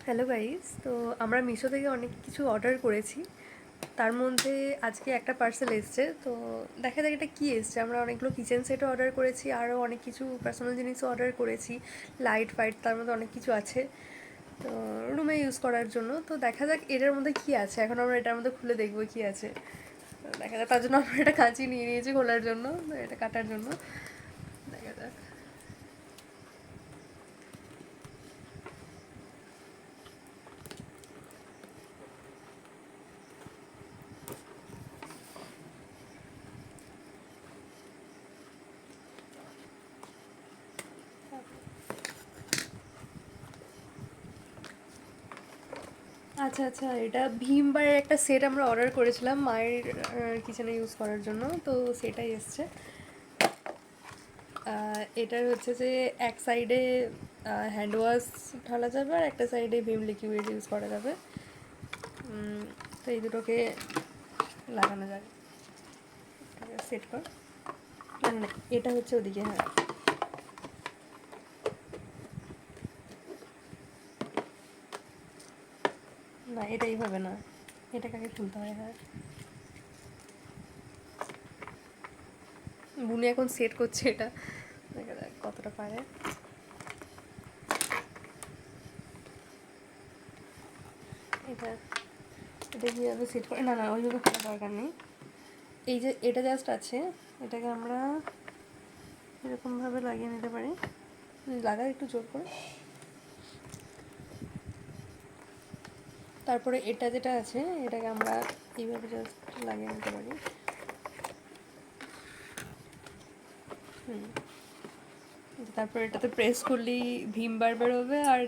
Hello guys, তো আমরা মিশো থেকে অনেক কিছু অর্ডার করেছি। তার মধ্যে আজকে একটা পার্সেল এসছে। তো দেখা যাক এটা কী এসছে। আমরা অনেকগুলো কিচেন সেটও অর্ডার করেছি, আরও অনেক কিছু পার্সোনাল জিনিসও অর্ডার করেছি, লাইট ফাইট, তার মধ্যে অনেক কিছু আছে তো রুমে ইউজ করার জন্য। তো দেখা যাক এটার মধ্যে কী আছে। এখন আমরা এটার মধ্যে খুলে দেখবো কী আছে। দেখা যাক, তার জন্য আমরা এটা কাঁচি নিয়ে নিয়েছি খোলার জন্য, এটা কাটার জন্য। দেখা যাক। আচ্ছা আচ্ছা, এটা ভীমবারের একটা সেট আমরা অর্ডার করেছিলাম মায়ের কিচেনে ইউজ করার জন্য, তো সেটাই এসছে। এটার হচ্ছে যে এক সাইডে হ্যান্ড ওয়াশ ঢালা যাবে আর একটা সাইডে ভিম লিকুইড ইউজ করা যাবে। তো এই দুটোকে লাগানো যাবে। সেট কর। না না, এটা হচ্ছে ওদিকে। হ্যাঁ, না এটা এইভাবে না, এটাকে আগে খুলতে হয়। হ্যাঁ, বুনি এখন সেট করছে এটা, দেখা যাক কতটা পারে। এটা এটা কীভাবে সেট করে, না না ওইভাবে করার দরকার নেই। এই যে এটা জাস্ট আছে, এটাকে আমরা এরকমভাবে লাগিয়ে নিতে পারি। লাগা একটু জোর করে। তারপরে এটা যেটা আছে এটাকে আমরা এইভাবে জাস্ট লাগিয়ে নিতে পারি। তারপরে এটাতে প্রেস করলেই ভীম বার বেরোবে আর